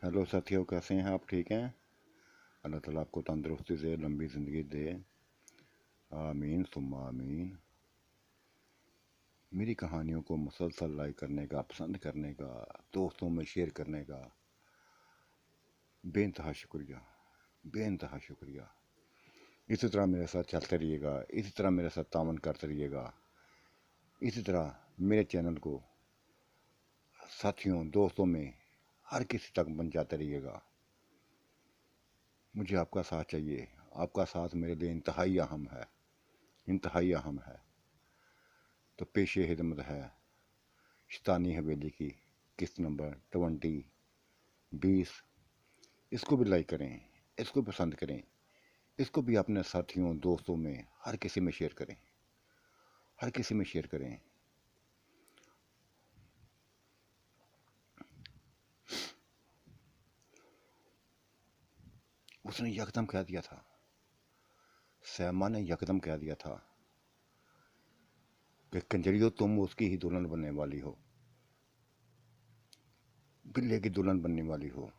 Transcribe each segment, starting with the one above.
Hello साथियों, कैसे हैं आप? ठीक हैं? अल्लाह ताला आपको तंदुरुस्ती से लंबी ज़िंदगी दे। आमीन सुम्मा आमीन। मेरी कहानियों को मुसलसल लाइक करने का, पसंद करने का, दोस्तों में शेयर करने का बेइंतहा शुक्रिया, बेइंतहा शुक्रिया। इसी तरह मेरे साथ चलते रहिएगा, इसी तरह मेरे साथ तावन करते रहिएगा, इसी तरह मेरे चैनल को साथियों, दोस्तों में हर किसी तक पहुंचाते रहिएगा। मुझे आपका साथ चाहिए। आपका साथ मेरे लिए इंतहाई अहम है, इंतहाई अहम है। तो पेशे खिदमत है शैतानी हवेली की किस्त नंबर 20 इसको भी लाइक करें, इसको भी पसंद करें, इसको भी अपने साथियों, दोस्तों में हर किसी में शेयर करें, हर किसी में शेयर करें। उसने यकदम कह दिया था, सैमा ने यकदम कह दिया था कि कंजरियो तुम उसकी ही दुल्हन बनने वाली हो, बिल्ले की दुल्हन बनने वाली हो।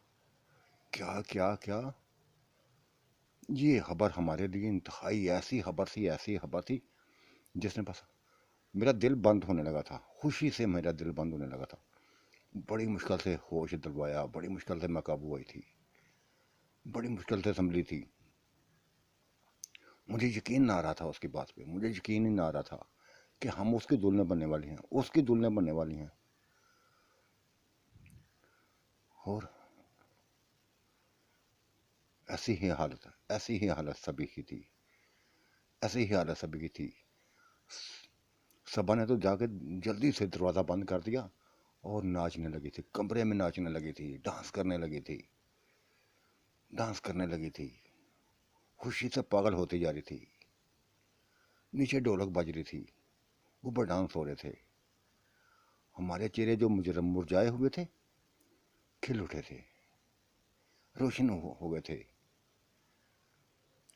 क्या क्या क्या? ये खबर हमारे लिए इंतहाई ऐसी खबर थी जिसने बस मेरा दिल बंद होने लगा था। खुशी से मेरा दिल बंद होने लगा था। बड़ी मुश्किल से होश दिलवाया, बड़ी मुश्किल से मैं काबू आई थी, बड़ी मुश्किल से संभली थी। मुझे यकीन ना आ रहा था उसकी बात पे, मुझे यकीन ही ना आ रहा था कि हम उसकी दुल्हन बनने वाली हैं, उसकी दुल्हन बनने वाली हैं। और ऐसी ही हालत सभी की थी, ऐसी ही हालत सभी की थी। सबा ने तो जाके जल्दी से दरवाज़ा बंद कर दिया और नाचने लगी थी, कमरे में नाचने लगी थी, डांस करने लगी थी, डांस करने लगी थी, खुशी से पागल होती जा रही थी। नीचे ढोलक बज रही थी, ऊपर डांस हो रहे थे। हमारे चेहरे जो मुरझाए हुए थे खिल उठे थे, रोशन हो गए थे।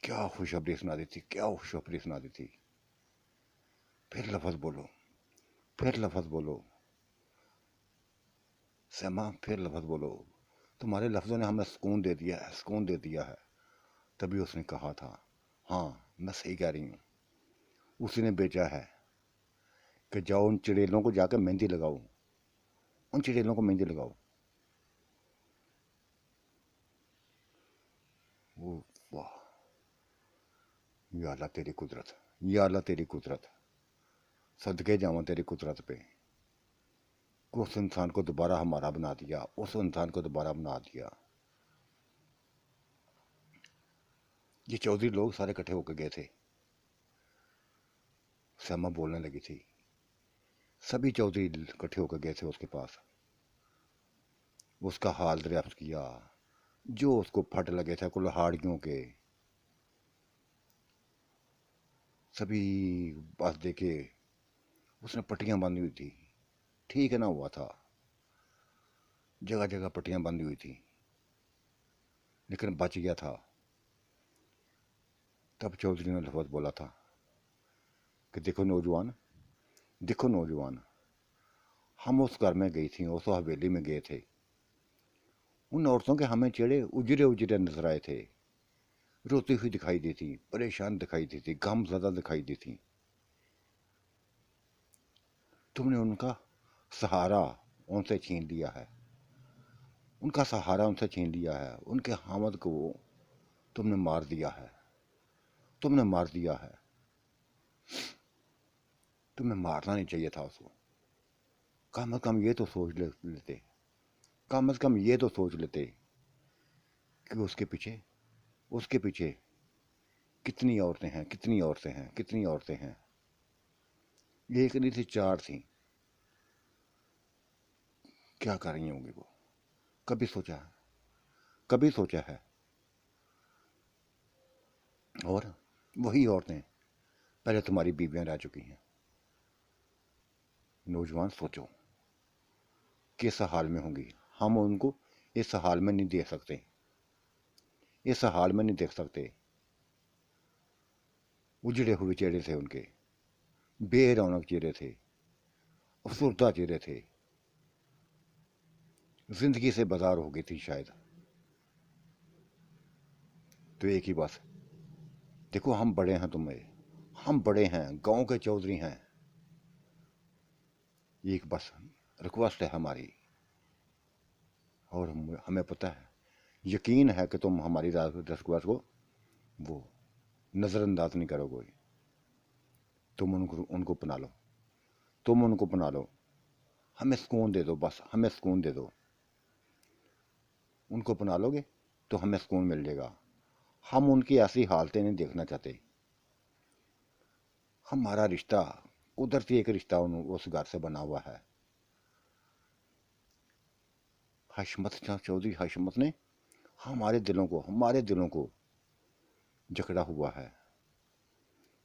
क्या खुशखबरी सुना दी थी, क्या खुशखबरी सुना दी थी। फिर लफ्ज़ बोलो, फिर लफ्ज़ बोलो सैमा, फिर लफ्ज़ बोलो। तुम्हारे लफ्ज़ों ने हमें सुकून दे दिया है, सुकून दे दिया है। तभी उसने कहा था, हाँ मैं सही कह रही हूँ, उसी ने बेचा है कि जाओ उन चिड़ेलों को जाकर मेहंदी लगाओ, उन चिड़ेलों को मेहंदी लगाओ। वो वाह, या अल्लाह तेरी कुदरत, या अल्लाह तेरी कुदरत, सदके जाऊँ तेरी कुदरत पे। उस इंसान को दोबारा हमारा बना दिया, उस इंसान को दोबारा बना दिया। ये चौधरी लोग सारे इकट्ठे होकर गए थे। सैमा बोलने लगी थी। सभी चौधरी इकट्ठे होकर गए थे उसके पास, उसका हाल दरियाफ्त किया। जो उसको फट लगे थे कुल्हाड़ियों के, सभी पास देखे। उसने पट्टियां बांधी हुई थी, ठीक है ना हुआ था, जगह जगह पट्टियां बांधी हुई थी, लेकिन बच गया था। तब चौधरी ने लफ्ज़ बोला था कि देखो नौजवान, देखो नौजवान, हम उस घर में गई थी, उस हवेली में गए थे। उन औरतों के हमें चेहरे उजरे उजरे नजर आए थे, रोती हुई दिखाई दी थी, परेशान दिखाई दी थी, गमज़दा दिखाई दी थी। तुमने उनका सहारा उनसे छीन लिया है, उनका सहारा उनसे छीन लिया है, उनके हामद को तुमने मार दिया है, तुमने मार दिया है। तुम्हें मारना नहीं चाहिए था उसको। कम अज कम ये तो सोच लेते, कम अज कम ये तो सोच लेते कि उसके पीछे कितनी औरतें हैं, कितनी औरतें हैं, कितनी औरतें हैं। एक नहीं थी, चार थी। क्या कर रही होंगी वो? कभी सोचा है? कभी सोचा है? और वही औरतें पहले तुम्हारी बीवियां रह चुकी हैं। नौजवान सोचो किस हाल में होंगी। हम उनको इस हाल में नहीं देख सकते, इस हाल में नहीं देख सकते। उजड़े हुए चेहरे थे उनके, बेरौनक चेहरे थे, अफसरदा चेहरे थे। जिंदगी से बाजार हो गई थी शायद। तो एक ही बात, देखो हम बड़े हैं, तुम्हें, हम बड़े हैं, गांव के चौधरी हैं, एक बस रिक्वेस्ट है हमारी, और हमें पता है, यकीन है कि तुम हमारी रिक्वेस्ट को वो नज़रअंदाज नहीं करोगे। तुम उनको अपना लो, तुम उनको अपना लो, हमें सुकून दे दो, बस हमें सुकून दे दो। उनको अपना लोगे तो हमें सुकून मिल जाएगा। हम उनकी ऐसी हालतें नहीं देखना चाहते। हमारा रिश्ता कुदरती एक रिश्ता उस घर से बना हुआ है। हशमत चौधरी हशमत ने हमारे दिलों को जकड़ा हुआ है।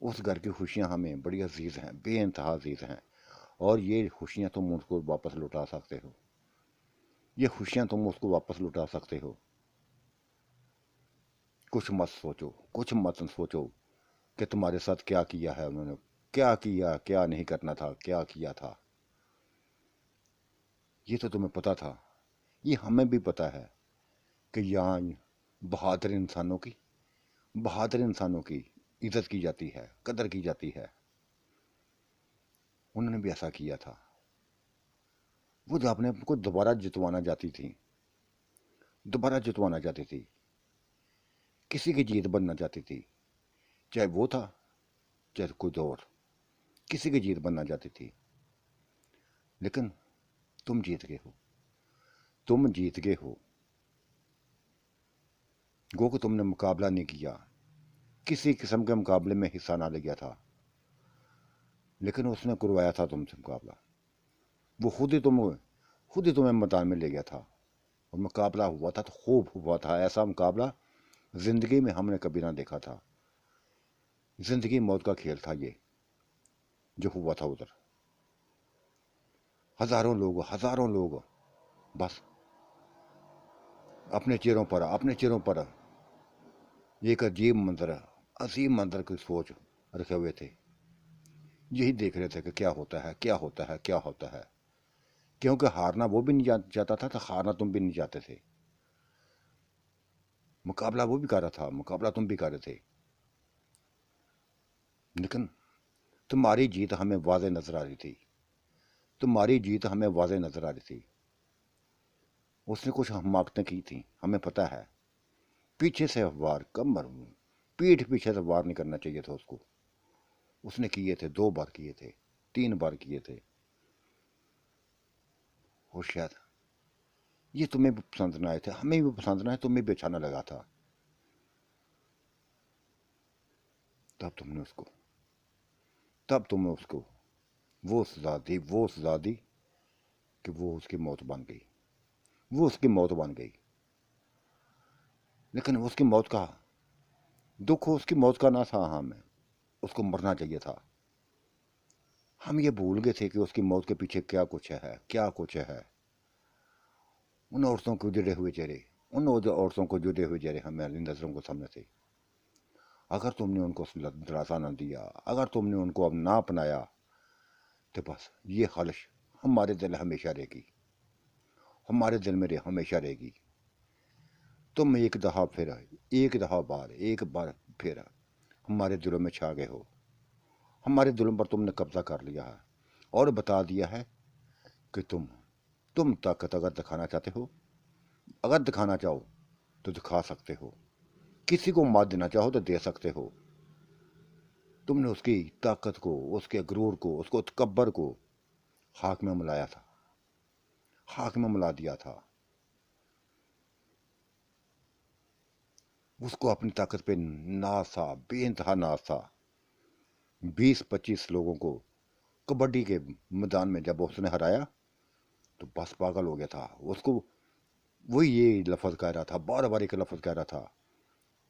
उस घर की खुशियां हमें बड़ी अजीज हैं, बेइंतहा अजीज हैं, और ये खुशियां तुम उसको वापस लौटा सकते हो, ये खुशियां तुम उसको वापस लौटा सकते हो। कुछ मत सोचो, कुछ मत सोचो कि तुम्हारे साथ क्या किया है उन्होंने, क्या किया, क्या नहीं करना था, क्या किया था। ये तो तुम्हें पता था, ये हमें भी पता है कि यहाँ बहादुर इंसानों की बहादुर इंसानों की इज्जत की जाती है, कदर की जाती है। उन्होंने भी ऐसा किया था। वो जो अपने को दोबारा जितवाना चाहती थी, दोबारा जितवाना चाहती थी, किसी की जीत बनना चाहती थी, चाहे वो था चाहे कोई और, किसी की जीत बनना चाहती थी। लेकिन तुम जीत गए हो, तुम जीत गए हो। गो को तुमने मुकाबला नहीं किया, किसी किस्म के मुकाबले में हिस्सा ना लिया था, लेकिन उसने करवाया था तुमसे मुकाबला। वो खुद ही तुम्हें मैदान में ले गया था, और मुकाबला हुआ था तो खूब हुआ था। ऐसा मुकाबला जिंदगी में हमने कभी ना देखा था। जिंदगी मौत का खेल था ये जो हुआ था उधर। हजारों लोग बस अपने चेहरों पर एक अजीब मंजर की सोच रखे हुए थे। यही देख रहे थे कि क्या होता है, क्या होता है, क्या होता है। क्योंकि हारना वो भी नहीं चाहता था, तो हारना तुम भी नहीं चाहते थे। मुकाबला वो भी कर रहा था, मुकाबला तुम भी कर रहे थे, लेकिन तुम्हारी जीत हमें वाज़े नजर आ रही थी, तुम्हारी जीत हमें वाज़े नजर आ रही थी। उसने कुछ हमाकतें की थी, हमें पता है। पीछे से वार, पीठ पीछे से वार नहीं करना चाहिए था उसको। उसने किए थे, 2 बार किए थे, 3 बार किए थे। और शायद ये तुम्हें भी पसंद ना आए थे, हमें भी पसंद ना आए, तुम्हें भी अच्छा ना लगा था। तब तुमने उसको तब तुमने उसको वो सजा दी कि वो उसकी मौत बन गई, वो उसकी मौत बन गई। लेकिन उसकी मौत का दुख उसकी मौत का ना था, हमें उसको मरना चाहिए था। हम ये भूल गए थे कि उसकी मौत के पीछे क्या कुछ है, क्या कुछ है। उन औरतों को जुड़े हुए चेहरे, उन औरतों को जुड़े हुए चेहरे हमारी नज़रों को सामने थे। अगर तुमने उनको दिलासा न दिया, अगर तुमने उनको अब ना अपनाया, तो बस ये ख्वाहिश हमारे दिल हमेशा रहेगी, हमारे दिल में हमेशा रहेगी। तुम एक बार फिर हमारे दिलों में छा गए हो, हमारे दिलों पर तुमने कब्जा कर लिया है, और बता दिया है कि तुम ताकत अगर दिखाना चाहते हो, अगर दिखाना चाहो तो दिखा सकते हो, किसी को मात देना चाहो तो दे सकते हो। तुमने उसकी ताकत को, उसके गुरूर को, उसको तकब्बर को खाक में मिलाया था, खाक में मिला दिया था। उसको अपनी ताकत पे नाज था, बेइंतहा नाज था। 20-25 लोगों को कबड्डी के मैदान में जब उसने हराया तो बस पागल हो गया था। उसको वही ये लफ्ज़ कह रहा था, बार बार एक लफ्ज़ कह रहा था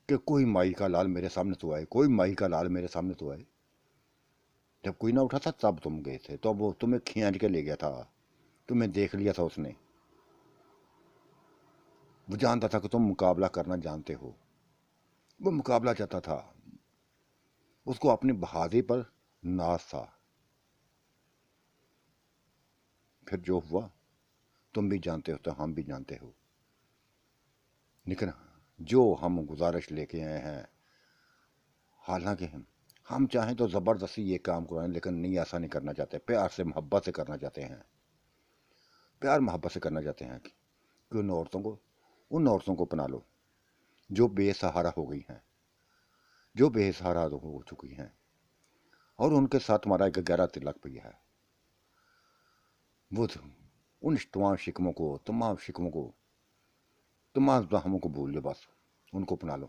कि कोई माई का लाल मेरे सामने तो आए, कोई माई का लाल मेरे सामने तो आए। जब कोई ना उठा था तब तुम गए थे, तो वो तुम्हें खींच के ले गया था, तुम्हें देख लिया था उसने। वो जानता था कि तुम मुकाबला करना जानते हो, वो मुकाबला चाहता था। उसको अपनी बहादुरी पर नाज था। फिर जो हुआ تم بھی جانتے ہو تو ہم بھی جانتے ہو، لیکن جو ہم گزارش لے کے آئے ہیں، حالانکہ ہم چاہیں تو زبردستی یہ کام کرائیں، لیکن نہیں، ایسا نہیں کرنا چاہتے، پیار سے محبت سے کرنا چاہتے ہیں، پیار محبت سے کرنا چاہتے ہیں کہ ان عورتوں کو اپنا لو جو بے سہارا ہو گئی ہیں، جو بے سہارا ہو چکی ہیں، اور ان کے ساتھ ہمارا ایک گہرا تعلق بھی ہے۔ وہ ان تمام شکموں کو، تمام زخموں کو بھول لو، بس ان کو اپنا لو۔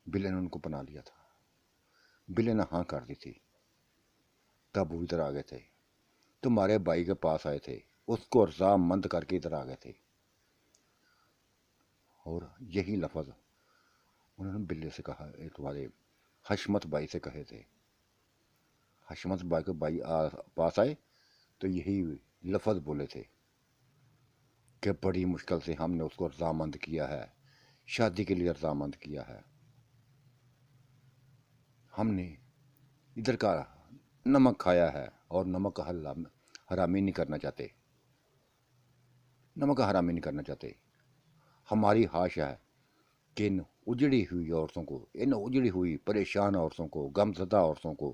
بلے نے ان کو اپنا لیا تھا، بلے نے ہاں کر دی تھی، تب وہ ادھر آ گئے تھے، تمہارے بھائی کے پاس آئے تھے، اس کو رضامند کر کے ادھر آ گئے تھے، اور یہی لفظ انہوں نے بلے سے کہا، تمہارے حشمت بھائی سے کہے تھے۔ حشمت بھائی کے پاس آئے تو یہی لفظ بولے تھے کہ بڑی مشکل سے ہم نے اس کو رضامند کیا ہے، شادی کے لیے رضامند کیا ہے، ہم نے ادھر کا نمک کھایا ہے، اور نمک حرامی نہیں کرنا چاہتے، نمک حرامی نہیں کرنا چاہتے۔ ہماری خواہش ہے کہ ان اجڑی ہوئی عورتوں کو، ان اجڑی ہوئی پریشان عورتوں کو، غمزدہ عورتوں کو،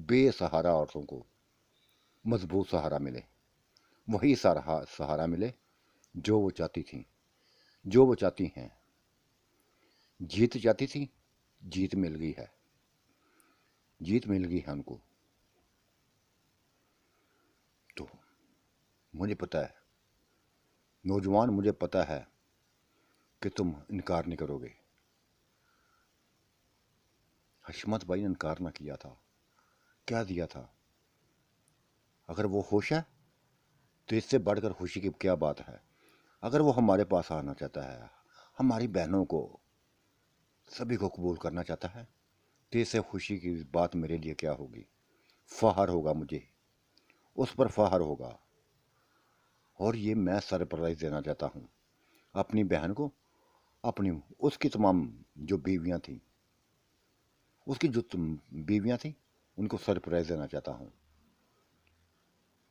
بے سہارا عورتوں کو مضبوط سہارا ملے، وہی سہارا ملے جو وہ چاہتی تھیں، جو وہ چاہتی ہیں۔ جیت چاہتی تھی، جیت مل گئی ہے، جیت مل گئی ہے ان کو۔ تو مجھے پتہ ہے، نوجوان، مجھے پتہ ہے کہ تم انکار نہیں کرو گے۔ حشمت بھائی نے انکار نہ کیا تھا، کیا دیا تھا۔ اگر وہ خوش ہے تو اس سے بڑھ کر خوشی کی کیا بات ہے۔ اگر وہ ہمارے پاس آنا چاہتا ہے، ہماری بہنوں کو، سبھی کو قبول کرنا چاہتا ہے، تو اس سے خوشی کی بات میرے لیے کیا ہوگی۔ فخر ہوگا مجھے، اس پر فخر ہوگا، اور یہ میں سرپرائز دینا چاہتا ہوں اپنی بہن کو، اس کی تمام جو بیویاں تھیں، اس کی جو بیویاں تھیں، ان کو سرپرائز دینا چاہتا ہوں۔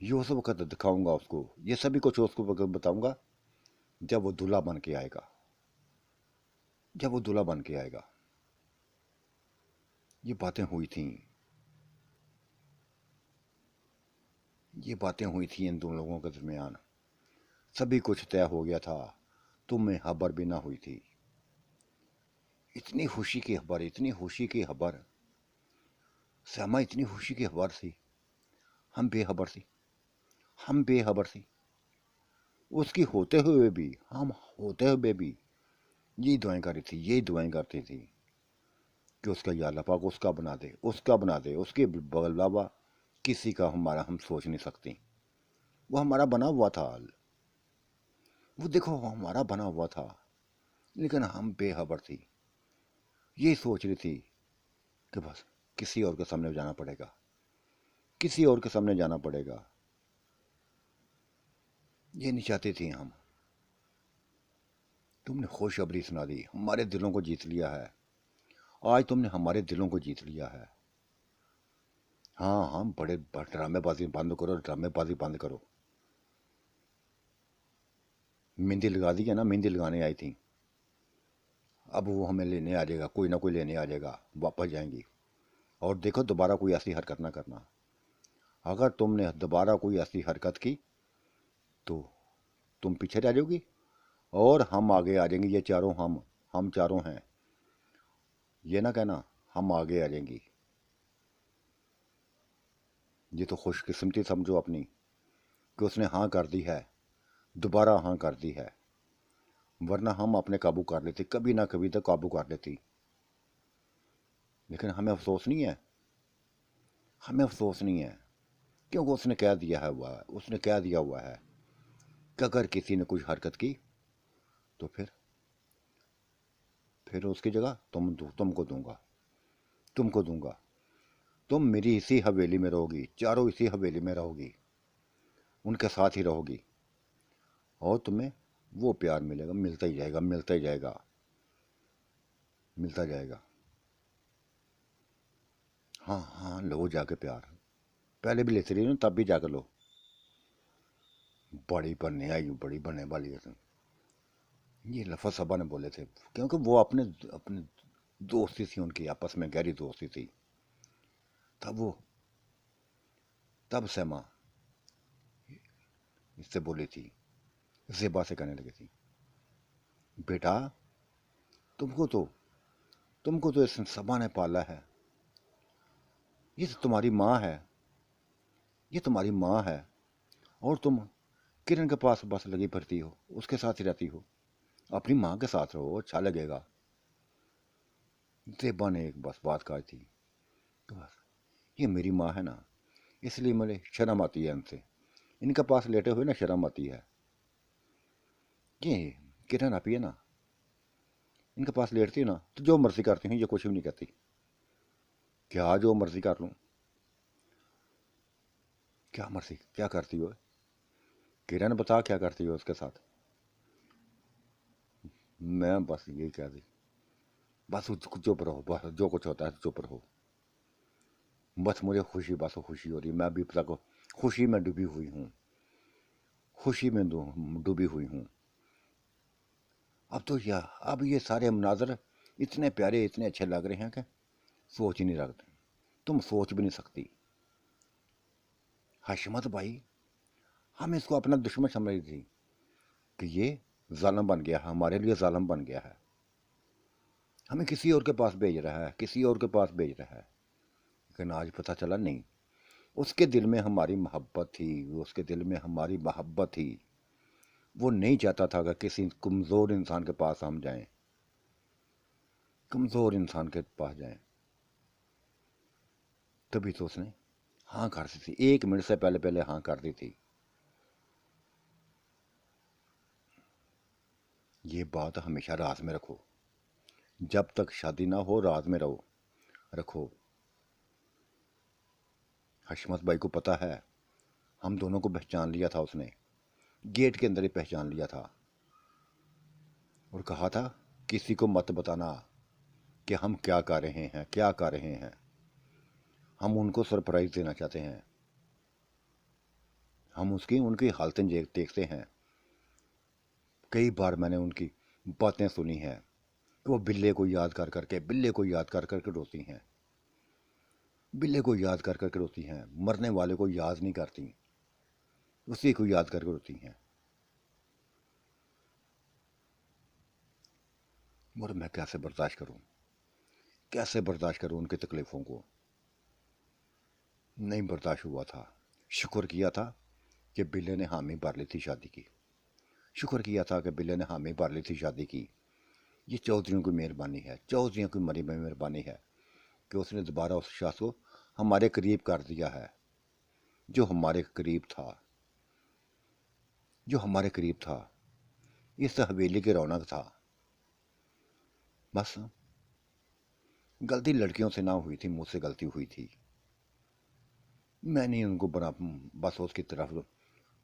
یہ اس وقت دکھاؤں گا اس کو، یہ سبھی کچھ اس کو بتاؤں گا جب وہ دلہا بن کے آئے گا، جب وہ دلہا بن کے آئے گا۔ یہ باتیں ہوئی تھیں، یہ باتیں ہوئی تھیں ان دو لوگوں کے درمیان، سبھی کچھ طے ہو گیا تھا، تمہیں خبر بھی نہ ہوئی تھی۔ اتنی خوشی کی خبر، اتنی خوشی کی خبر، سیما اتنی خوشی کی خبر تھی، ہم بے خبر تھی، ہم بے خبر تھی۔ اس کی ہوتے ہوئے بھی، ہم ہوتے ہوئے بھی یہی دعائیں کر رہی تھی، یہی دعائیں کرتی تھی کہ اس کا یا اللہ پاک اس کا بنا دے، اس کا بنا دے، اس کے علاوہ کسی کا ہم سوچ نہیں سکتے۔ وہ ہمارا بنا ہوا تھا، وہ دیکھو وہ ہمارا بنا ہوا تھا، لیکن ہم بے خبر تھی، یہی سوچ رہی تھی کہ بس کسی اور کے سامنے جانا پڑے گا، کسی اور کے سامنے جانا پڑے گا۔ یہ نہیں چاہتی تھی ہم۔ تم نے خوشخبری سنا دی، ہمارے دلوں کو جیت لیا ہے، آج تم نے ہمارے دلوں کو جیت لیا ہے۔ ہاں ہاں، بڑے ڈرامے بازی بند کرو، ڈرامے بازی بند کرو۔ مہندی لگا دی ہے نا، مہندی لگانے آئی تھیں، اب وہ ہمیں لینے آ جائے گا، کوئی نہ کوئی لینے آ جائے گا، واپس جائیں گی۔ اور دیکھو دوبارہ کوئی ایسی حرکت نہ کرنا، اگر تم نے دوبارہ کوئی ایسی حرکت کی تو تم پیچھے رہ جاؤ گی، اور ہم آگے آ جائیں گے، یہ چاروں ہم چاروں ہیں، یہ نہ کہنا ہم آگے آ جائیں گی۔ یہ تو خوش قسمتی سمجھو اپنی کہ اس نے ہاں کر دی ہے، دوبارہ ہاں کر دی ہے، ورنہ ہم اپنے قابو کر لیتے، کبھی نہ کبھی تو قابو کر لیتی۔ لیکن ہمیں افسوس نہیں ہے، ہمیں افسوس نہیں ہے، کیونکہ اس نے کہہ دیا ہے، اس نے کہہ دیا ہوا ہے کہ اگر کسی نے کچھ حرکت کی تو پھر اس کی جگہ تم کو دوں گا، تم کو دوں گا، تم میری اسی حویلی میں رہو گی، چاروں اسی حویلی میں رہو گی، ان کے ساتھ ہی رہو گی، اور تمہیں وہ پیار ملے گا، ملتا ہی جائے گا، ملتا ہی جائے گا، ملتا جائے گا۔ ہاں ہاں، لو جا کے پیار، पहले भी लेती रही ना, तब भी जाकर लो। बड़ी बनने आई, बड़ी बनने वाली है तुम। ये लफज सबा ने बोले थे, क्योंकि वो अपने अपने दोस्ती थी उनकी, आपस में गहरी दोस्ती थी। तब वो, तब सैमा इससे बोली थी, ज़ेबा से कहने लगी थी, बेटा तुमको तो तुमको तो इस सबा ने पाला है, ये तो तुम्हारी माँ है, ये तुम्हारी माँ है, और तुम किरण के पास बस लगी फिरती हो, उसके साथ ही रहती हो। अपनी माँ के साथ रहो, अच्छा लगेगा। ज़ेबा ने एक बस बात कही थी कि बस ये मेरी माँ है ना, इसलिए मुझे शर्म आती है इनसे, इनके पास लेटे हुए ना शर्म आती है। ये किरण आप है ना, इनके पास लेटती है ना तो जो मर्जी करती हूँ, ये कुछ भी नहीं कहती। क्या जो मर्जी कर लूँ? क्या मर्जी क्या करती हो? किरण बता क्या करती हो उसके साथ? मैं बस यही कह दी, बस चुप रहो, बस जो कुछ होता है चुप रहो। बस मुझे खुशी, बस खुशी हो रही, मैं अभी तक खुशी में डूबी हुई हूँ, खुशी में डूबी हुई हूँ। अब तो यह, अब ये सारे मनाजर इतने प्यारे, इतने अच्छे लग रहे हैं कि सोच ही नहीं रखते, तुम सोच भी नहीं सकती। हशमत भाई, हम इसको अपना दुश्मन समझ रही थी कि ये जालिम बन गया है, हमारे लिए जालिम बन गया है, हमें किसी और के पास भेज रहा है, किसी और के पास भेज रहा है। लेकिन आज पता चला नहीं, उसके दिल में हमारी मोहब्बत थी, उसके दिल में हमारी मोहब्बत थी। वो नहीं चाहता था कि किसी कमज़ोर इंसान के पास हम जाएं, कमज़ोर इंसान के पास जाएं। तभी तो उसने हाँ कर दी थी, 1 मिनट से पहले पहले हाँ कर दी थी। ये बात हमेशा राज में रखो, जब तक शादी ना हो राज में रहो, रखो। हशमत भाई को पता है, हम दोनों को पहचान लिया था उसने, गेट के अंदर ही पहचान लिया था, और कहा था किसी को मत बताना कि हम क्या कर रहे हैं, क्या कर रहे हैं। हम उनको सरप्राइज देना चाहते हैं, हम उसकी उनकी हालतें देखते हैं। कई बार मैंने उनकी बातें सुनी हैं कि वो बिल्ले को याद कर करके, बिल्ले को याद कर करके रोती हैं, बिल्ले को याद कर करके रोती हैं, मरने वाले को याद नहीं करती, उसी को याद करके रोती हैं। और मैं कैसे बर्दाश्त करूं, कैसे बर्दाश्त करूं उनकी तकलीफ़ों को? नहीं बर्दाश्त हुआ था। शुक्र किया था कि बिल्ले ने हामी भर ली थी शादी की, शुक्र किया था कि बिल्ले ने हामी भर ली थी शादी की। ये चौधरियों की मेहरबानी है, चौधरियों की मरी मेहरबानी है कि उसने दोबारा उस शख्स को हमारे करीब कर दिया है, जो हमारे करीब था, जो हमारे करीब था। इस हवेली की रौनक था। बस गलती लड़कियों से ना हुई थी, मुझसे गलती हुई थी। मैंने उनको बना बस उसकी तरफ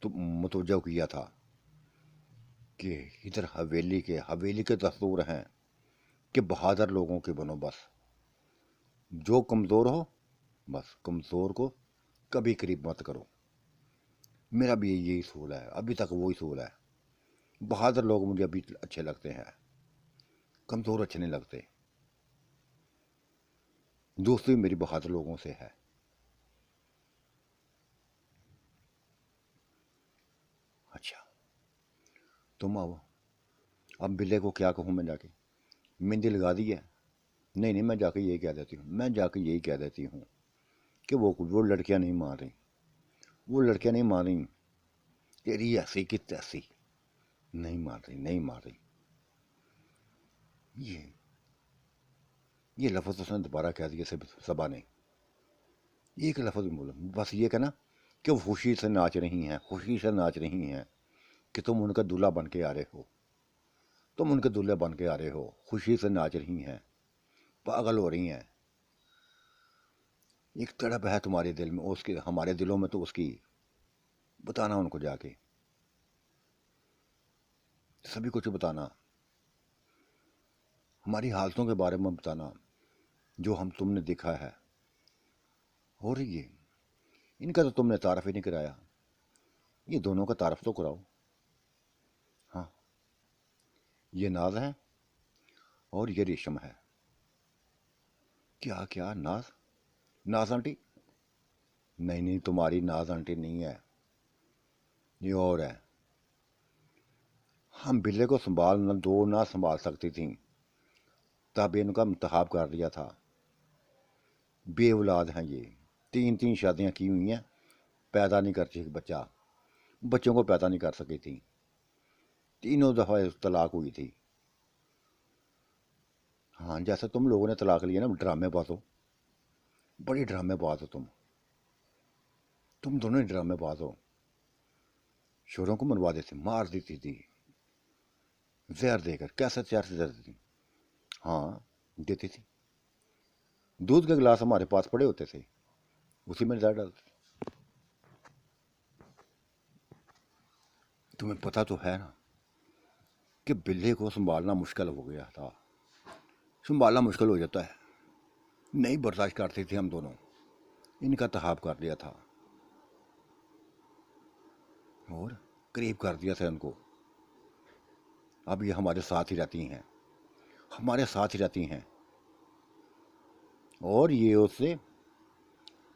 तो मुतवज्जो किया था कि इधर हवेली के दस्तूर हैं कि बहादुर लोगों के बनो, बस जो कमज़ोर हो, बस कमज़ोर को कभी करीब मत करो। मेरा भी यही सूल है, अभी तक वही सूल है। बहादुर लोग मुझे अभी अच्छे लगते हैं, कमज़ोर अच्छे नहीं लगते। दोस्ती मेरी बहादुर लोगों से है। अच्छा, तुम आओ, अब बिल्ले को क्या कहूँ मैं जाके? मेहंदी लगा दी है? नहीं नहीं, मैं जाके यही कह देती हूँ, मैं जाके यही कह देती हूँ कि वो लड़कियाँ नहीं मान रही, वो लड़कियाँ नहीं मान रही, तेरी ऐसी की तैसी, नहीं मान रही, नहीं मान रही। ये लफ्ज़ उसने दोबारा कह दिया सबा ने। एक लफ्ज़ बोला, बस ये कहना कि वो खुशी से नाच रही हैं, खुशी से नाच रही हैं कि तुम उनका दूल्हा बन के आ रहे हो, तुम उनके दूल्हे बन के आ रहे हो, खुशी से नाच रही हैं, पागल हो रही हैं। एक तड़प है तुम्हारे दिल में, उसके हमारे दिलों में तो उसकी, बताना उनको जाके, सभी कुछ बताना, हमारी हालतों के बारे में बताना, जो हम तुमने देखा है। हो रही है इनका तो तुमने तारफ़ ही नहीं कराया। ये दोनों का तारफ़ तो कराओ। हाँ, ये नाज है और ये रेशम है। क्या क्या नाज? नाज आंटी? नहीं नहीं, तुम्हारी नाज आंटी नहीं है, ये और है। हम बिल्ले को संभाल न दो ना संभाल सकती थी, तब इनका इंतखाब कर दिया था। बे औलाद हैं ये, 3 शादियां की हुई हैं, पैदा नहीं कर सकी बच्चा, बच्चों को पैदा नहीं कर सकी थी, 3 दफ़ा तलाक हुई थी। हाँ, जैसे तुम लोगों ने तलाक लिया ना, ड्रामेबाज हो, बड़ी ड्रामेबाज हो तुम दोनों ही ड्रामेबाज हो। शोरों को मनवा देती, मार देती थी जहर देकर, कैसे जहर से देती थी। हाँ, देती थी। दूध के गिलास हमारे पास पड़े होते थे, उसी में जहर डालते। तुम्हें पता तो है ना कि बिल्ली को संभालना मुश्किल हो गया था, संभालना मुश्किल हो जाता है। नहीं बर्दाश्त करती थी हम दोनों, इनका तहाब कर दिया था और करीब कर दिया था इनको। अब ये हमारे साथ ही रहती हैं, हमारे साथ ही रहती हैं, और ये उससे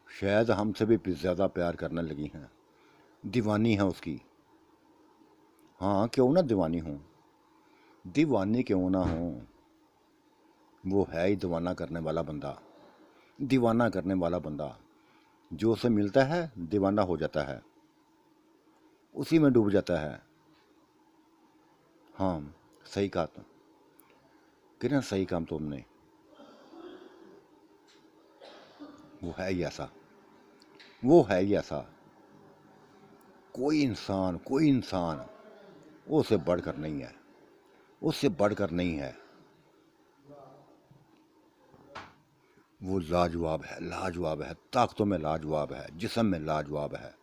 शायद हमसे भी ज़्यादा प्यार करने लगी हैं, दीवानी है उसकी। हाँ, क्यों ना दीवानी हूँ, दीवानी क्यों ना हूँ। वो है ही दीवाना करने वाला बंदा, दीवाना करने वाला बंदा। जो उसे मिलता है दीवाना हो जाता है, उसी में डूब जाता है। हाँ, सही कहा तुम किरण, सही काम तुमने। वो है ही ऐसा, वो है ही ऐसा। कोई इंसान उससे बढ़कर नहीं है, उससे बढ़कर नहीं है। वो लाजवाब है, लाजवाब है, ताकतों में लाजवाब है, जिस्म में लाजवाब है,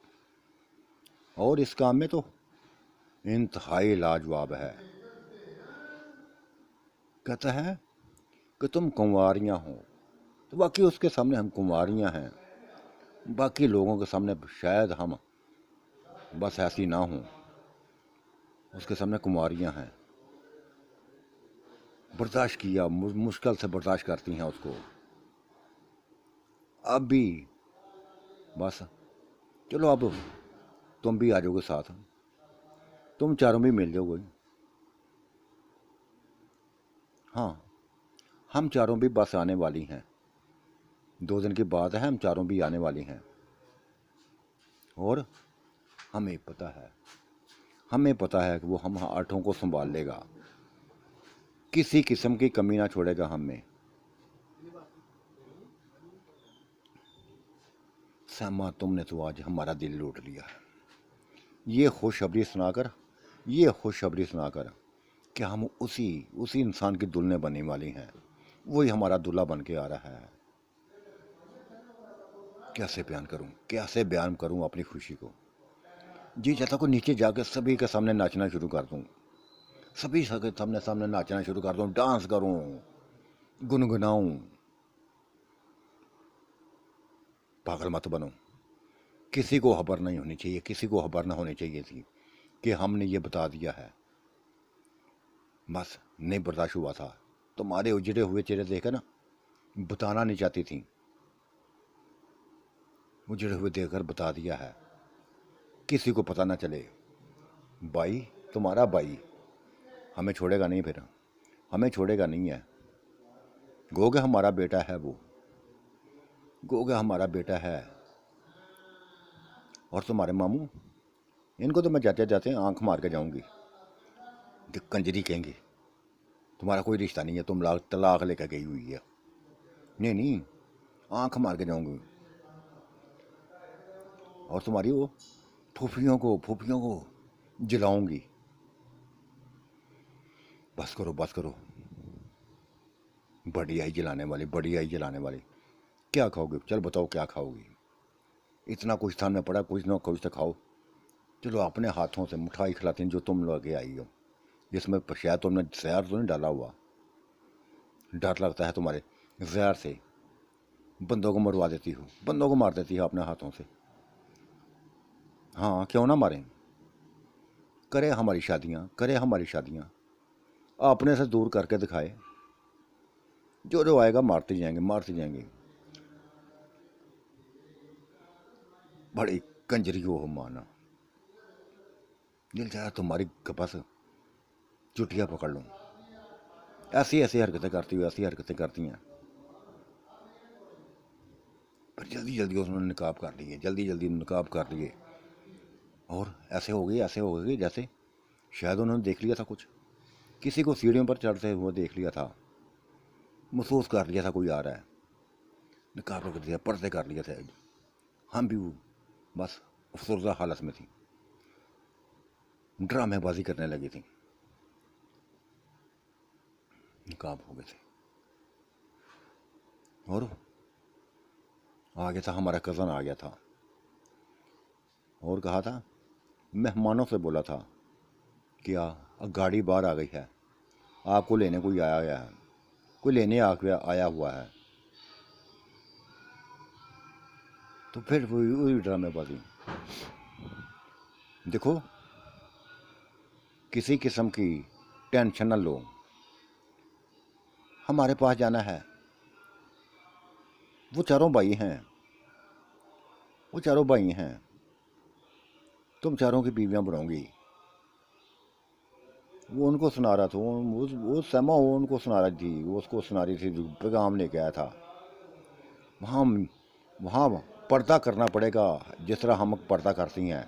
और इस काम में तो इंतहाई लाजवाब है। कहता है कि तुम कुंवारियाँ हो, तो बाकी उसके सामने हम कुंवारियाँ हैं, बाकी लोगों के सामने शायद हम बस ऐसी ना हों, उसके सामने कुंवारियाँ हैं। बर्दाश्त किया, मुश्किल से बर्दाश्त करती हैं उसको। अब भी बस चलो, अब तुम भी आ जाओगे साथ, तुम चारों भी मिल जाओगे। हाँ, हम चारों भी बस आने वाली हैं, 2 दिन की बात है, हम चारों भी आने वाली हैं। और हमें पता है कि वो हम 8 को संभाल लेगा, किसी किस्म की कमी ना छोड़ेगा हम में। सैमा, तुमने तो आज हमारा दिल लूट लिया। ये खुशखबरी सुनाकर कि हम उसी इंसान की दुल्हन बनने वाली हैं, वही हमारा दूल्हा बन के आ रहा है। कैसे बयान करूं अपनी खुशी को। जी चाहता को नीचे जाकर सभी के सामने नाचना शुरू कर दूं, सभी के सामने नाचना शुरू कर दूं, डांस करूं, गुनगुनाऊं। पागल मत बनो, किसी को खबर नहीं होनी चाहिए, किसी को खबर ना होनी चाहिए थी कि हमने ये बता दिया है। बस नहीं बर्दाश्त हुआ था, तुम्हारे उजड़े हुए चेहरे देखकर ना, बताना नहीं चाहती थी, उजड़े हुए देखकर बता दिया है, किसी को पता ना चले। भाई, तुम्हारा भाई हमें छोड़ेगा नहीं, फिर हमें छोड़ेगा नहीं है। गोगे हमारा बेटा है, वो गोगे हमारा बेटा है। और तुम्हारे मामू, इनको तो मैं जाते जाते आंख मार के जाऊंगी, कंजरी कहेंगे, तुम्हारा कोई रिश्ता नहीं है, तुम तलाक लेकर गई हुई है। नहीं नहीं, आंख मार के जाऊंगी। और तुम्हारी वो फूफियों को जलाऊंगी। बस करो, बढ़िया ही जलाने वाली। क्या खाओगे? चल बताओ क्या खाओगी? इतना कुछ सामने पड़ा, कुछ ना कुछ तो खाओ। चलो, अपने हाथों से मिठाई खिलाती हैं जो तुम लगे आई हो, जिसमें शायद तुमने जहर तो नहीं डाला हुआ। डर लगता है तुम्हारे जहर से, बंदों को मरवा देती हो, बंदों को मार देती हो अपने हाथों से। हाँ, क्यों ना मारें, करे हमारी शादियाँ, करे हमारी शादियाँ, अपने से दूर करके दिखाए। जो जो आएगा मारते जाएंगे, मारते जाएंगे। बड़ी कंजरी हो माना, दिल चाहे तुम्हारी बस चुटिया पकड़ लूँ। ऐसी ऐसी हरकतें करती हुई, ऐसी हरकतें करती हैं। फिर जल्दी जल्दी उसने निकाब कर लिए, जल्दी जल्दी निकाब कर लिए। और ऐसे हो गई, ऐसे हो गई जैसे शायद उन्होंने देख लिया था कुछ, किसी को सीढ़ियों पर चढ़ते हुए देख लिया था, महसूस कर लिया था कोई आ रहा है, निकाब रख दिया, पर्दे कर लिए थे। हम भी बस अफसरदा हालत में थी, ड्रामेबाजी करने लगी थी, निकाब हो गए थे। और आ गया था हमारा कज़न, आ गया था और कहा था, मेहमानों से बोला था कि गाड़ी बाहर आ गई है, आपको लेने कोई आया गया है, कोई लेने आया हुआ है। तो फिर वही ड्रामेबाजी। देखो, किसी किस्म की टेंशन न लो, हमारे पास जाना है। वो चारों भाई हैं, वो चारों भाई हैं, तुम चारों की बीवियां बनाओगी। वो उनको सुना रहा था, वो समा वो उनको सुना रही थी, वो उसको सुना रही थी, पैगाम लेके आया था। वहाँ वहाँ पर्दा करना पड़ेगा जिस तरह हम पर्दा करती हैं।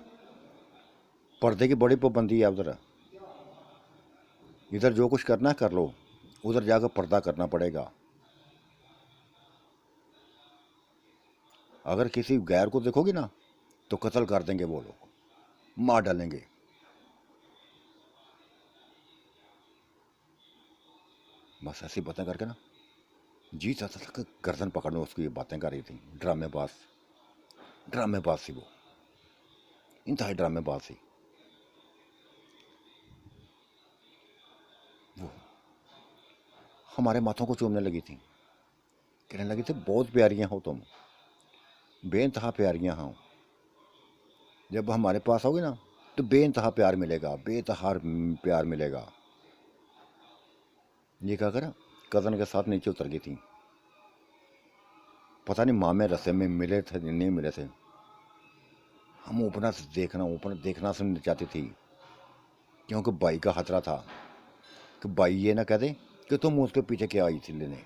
पर्दे की बड़ी पाबंदी है उधर, इधर जो कुछ करना है कर लो, उधर जाकर पर्दा करना पड़ेगा। अगर किसी गैर को देखोगे ना तो कत्ल कर देंगे वो लोग, मार डालेंगे। बस ऐसी बातें करके ना जी चाहता था कि गर्दन पकड़ने उसकी ये बातें कर रही थी। ड्रामेबाज, ड्रामेबाज थी वो, इंतहाई ड्रामेबाज थी वो। हमारे माथों को चूमने लगी थी, कहने लगी थी बहुत प्यारियां हो तुम, बेइंतहा प्यारियां हो। जब हमारे पास आओगे ना तो बेइंतहा प्यार मिलेगा, बेतहार प्यार मिलेगा। ये क्या करा, कज़न के साथ नीचे उतर गई थी। पता नहीं माँ में रस्ते में मिले थे नहीं मिले थे। हम ऊपर देखना सुननी चाहती थी, क्योंकि भाई का खतरा था कि भाई ये ना कह दे कि तुम उसके पीछे क्या आई थी लेने।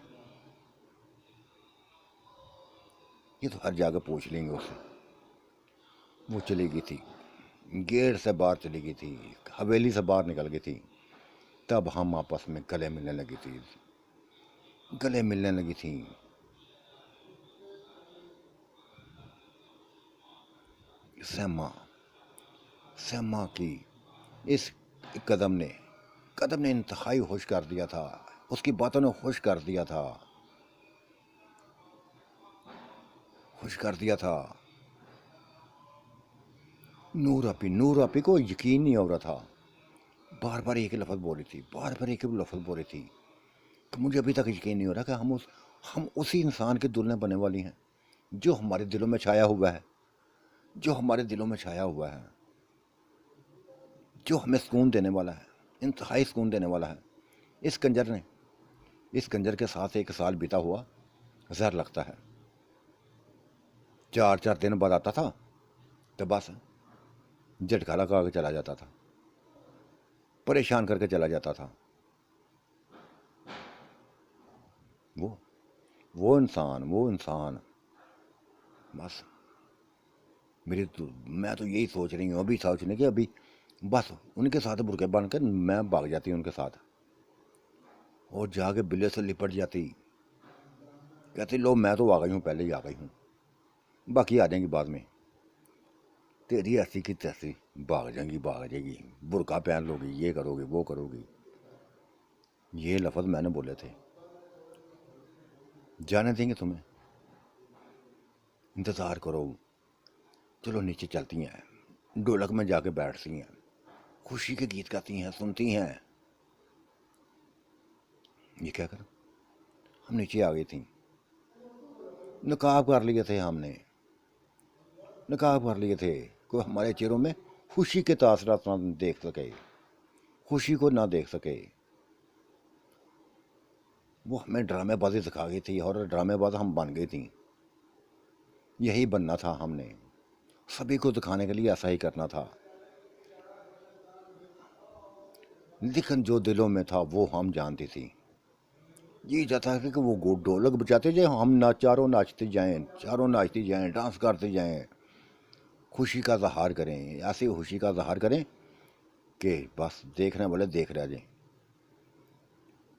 ये तो हर जगह पूछ लेंगे उससे। वो चली गई थी, गेट से बाहर चली गई थी, हवेली से बाहर निकल गई थी। तब हम आपस में गले मिलने लगी थी, गले मिलने लगी थी। सहमा, सहमा की इस कदम ने इंतहाई खुश कर दिया था, उसकी बातों ने खुश कर दिया था, खुश कर दिया था। नूर आपी को यकीन नहीं हो रहा था, बार बार एक ही लफ्ज़ बोल रही थी, बार बार एक ही लफ्ज़ बोल रही थी कि मुझे अभी तक यकीन नहीं हो रहा कि हम उसी इंसान की दुल्हन बनने वाली हैं जो हमारे दिलों में छाया हुआ है, जो हमारे दिलों में छाया हुआ है, जो हमें सुकून देने वाला है, इंतहाई सुकून देने वाला है। इस कंजर के साथ 1 साल बीता हुआ जहर लगता है। 4 दिन बाद आता था तो बस झटका लगा के चला जाता था, परेशान करके चला जाता था। वो इंसान बस मैं तो यही सोच रही हूँ, अभी सोचने की अभी बस उनके साथ बुरके बन कर मैं भाग जाती उनके साथ और जाके बिल्ले से लिपट जाती, कहती लो मैं तो आ गई हूँ, पहले ही आ गई हूँ, बाकी आ जाएंगी बाद में। तेरी ऐसी की तैसी भाग जाएगी, बुरका पहन लोगी, ये करोगी वो करोगी। ये लफ्ज़ मैंने बोले थे, जाने देंगे तुम्हें, इंतज़ार करो। चलो नीचे चलती हैं, ढोलक में जाके बैठती हैं, खुशी के गीत गाती हैं, सुनती हैं। ये क्या कर, हम नीचे आ गई थी, नकाब कर लिए थे हमने, नकाब कर लिए थे, کوئی ہمارے چہروں میں خوشی کے تاثرات نہ دیکھ سکے، خوشی کو نہ دیکھ سکے۔ وہ ہمیں ڈرامے بازی سکھا گئی تھی اور ڈرامے باز ہم بن گئی تھیں۔ یہی بننا تھا ہم نے، سبھی کو دکھانے کے لیے ایسا ہی کرنا تھا، لیکن جو دلوں میں تھا وہ ہم جانتی تھی۔ یہ چاہتا ہے کہ وہ ڈھولک بجاتے جائیں، ہم چاروں ناچتے جائیں، چاروں ناچتی جائیں، ڈانس کرتے جائیں، خوشی کا اظہار کریں، ایسی خوشی کا اظہار کریں کہ بس دیکھنے والے دیکھ رہ جائیں۔